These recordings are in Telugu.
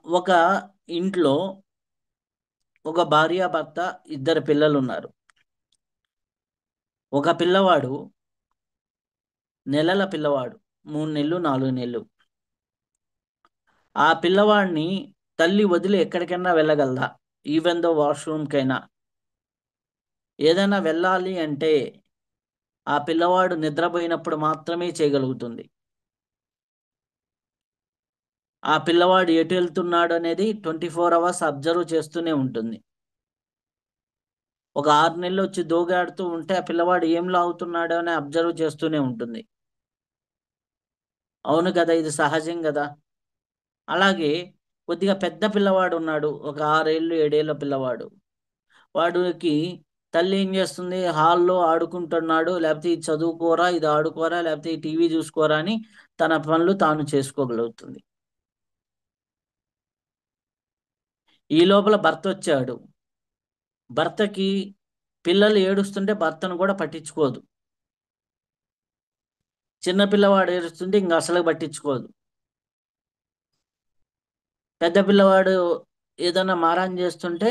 ఒక ఇంట్లో ఒక భార్యాభర్త ఇద్దరు పిల్లలు ఉన్నారు. ఒక పిల్లవాడు నెలల పిల్లవాడు, 3 నెలలు 4 నెలలు. ఆ పిల్లవాడిని తల్లి వదిలి ఎక్కడికైనా వెళ్ళగలదా? ఈవెన్ దో వాష్రూమ్కైనా ఏదైనా వెళ్ళాలి అంటే ఆ పిల్లవాడు నిద్రపోయినప్పుడు మాత్రమే చేయగలుగుతుంది. ఆ పిల్లవాడు ఎటు వెళ్తున్నాడు అనేది 24 అవర్స్ అబ్జర్వ్ చేస్తూనే ఉంటుంది. ఒక 6 నెలలు వచ్చి దోగాడుతూ ఉంటే ఆ పిల్లవాడు ఏం లాగుతున్నాడు అని అబ్జర్వ్ చేస్తూనే ఉంటుంది. అవును కదా, ఇది సహజం కదా. అలాగే కొద్దిగా పెద్ద పిల్లవాడు ఉన్నాడు, ఒక 6 ఏళ్ళు 7 ఏళ్ళ పిల్లవాడు. వాడికి తల్లి ఏం చేస్తుంది? హాల్లో ఆడుకుంటున్నాడు, లేకపోతే ఇది చదువుకోరా, ఇది ఆడుకోరా, లేకపోతే ఈ టీవీ చూసుకోరా అని తన పనులు తాను చేసుకోగలుగుతుంది. ఈ లోపల భర్త వచ్చాడు. భర్తకి పిల్లలు ఏడుస్తుంటే భర్తను కూడా పట్టించుకోదు. చిన్న పిల్లవాడు ఏడుస్తుంటే ఇంకా అసలు పట్టించుకోదు. పెద్ద పిల్లవాడు ఏదైనా మారాన్ చేస్తుంటే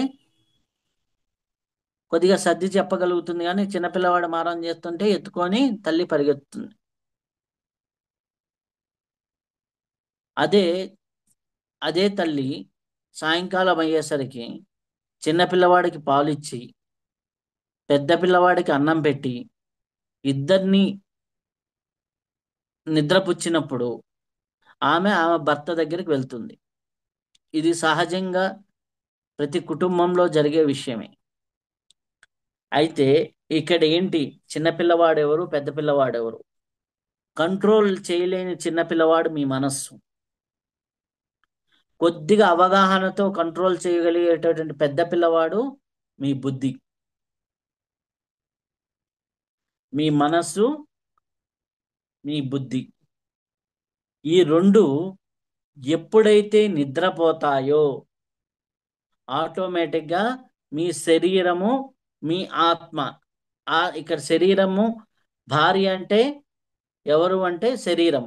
కొద్దిగా సర్ది చెప్పగలుగుతుంది, కానీ చిన్నపిల్లవాడు మారం చేస్తుంటే ఎత్తుకొని తల్లి పరిగెత్తుతుంది. అదే అదే తల్లి సాయంకాలం అయ్యేసరికి చిన్నపిల్లవాడికి పాలిచ్చి పెద్ద పిల్లవాడికి అన్నం పెట్టి ఇద్దరిని నిద్రపుచ్చినప్పుడు ఆమె భర్త దగ్గరికి వెళ్తుంది. ఇది సహజంగా ప్రతి కుటుంబంలో జరిగే విషయమే. అయితే ఇక్కడ ఏంటి, చిన్నపిల్లవాడెవరు పెద్ద పిల్లవాడెవరు? కంట్రోల్ చేయలేని చిన్నపిల్లవాడు మీ మనస్సు. కొద్దిగా అవగాహనతో కంట్రోల్ చేయగలిగేటటువంటి పెద్ద పిల్లవాడు మీ బుద్ధి. మీ మనస్సు, మీ బుద్ధి, ఈ రెండు ఎప్పుడైతే నిద్రపోతాయో ఆటోమేటిక్గా మీ శరీరము, మీ ఆత్మ, ఇక్కడ శరీరము భార్య అంటే ఎవరు అంటే శరీరం,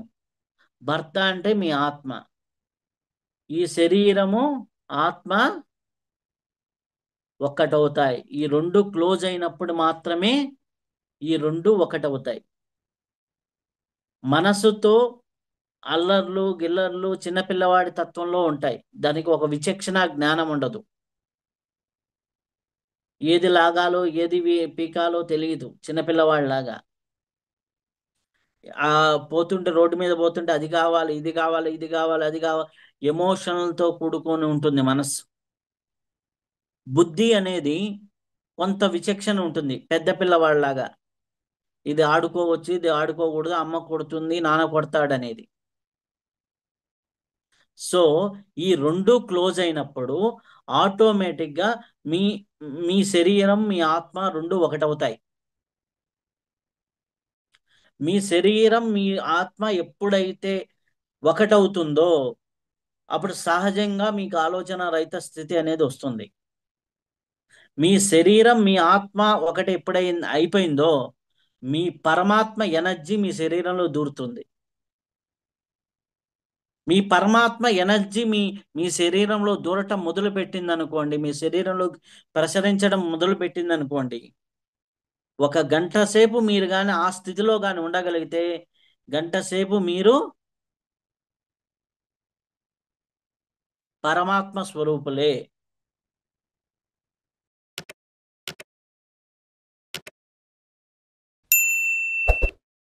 భర్త అంటే మీ ఆత్మ. ఈ శరీరము ఆత్మ ఒక్కటవుతాయి. ఈ రెండు క్లోజ్ అయినప్పుడు మాత్రమే ఈ రెండు ఒకటవుతాయి. మనసుతో అల్లర్లు గిల్లర్లు చిన్నపిల్లవాడి తత్వంలో ఉంటాయి. దానికి ఒక విచక్షణ జ్ఞానం ఉండదు. ఏది లాగాలో ఏది పీకాలో తెలియదు చిన్నపిల్లవాడిలాగా. ఆ పోతుంటే రోడ్డు మీద పోతుంటే అది కావాలి ఇది కావాలి ఇది కావాలి అది కావాలి, ఎమోషనల్తో కూడుకొని ఉంటుంది మనస్సు. బుద్ధి అనేది కొంత విచక్షణ ఉంటుంది పెద్ద పిల్లవాడిలాగా. ఇది ఆడుకోవచ్చు, ఇది ఆడుకోకూడదు, అమ్మ కొడుతుంది, నాన్న కొడతాడనేది. సో ఈ రెండు క్లోజ్ అయినప్పుడు ఆటోమేటిక్గా మీ మీ శరీరం మీ ఆత్మ రెండు ఒకటవుతాయి. మీ శరీరం మీ ఆత్మ ఎప్పుడైతే ఒకటవుతుందో అప్పుడు సహజంగా మీకు ఆలోచన రహిత స్థితి అనేది వస్తుంది. మీ శరీరం మీ ఆత్మ ఒకటి ఎప్పుడైంది అయిపోయిందో మీ పరమాత్మ ఎనర్జీ మీ శరీరంలో దూరుతుంది. మీ పరమాత్మ ఎనర్జీ మీ మీ శరీరంలో దూరటం మొదలు పెట్టింది అనుకోండి, మీ శరీరంలో ప్రసరించడం మొదలు పెట్టింది అనుకోండి, 1 గంట సేపు మీరు కానీ ఆ స్థితిలో కానీ ఉండగలిగితే 1 గంట సేపు మీరు పరమాత్మ స్వరూపులే.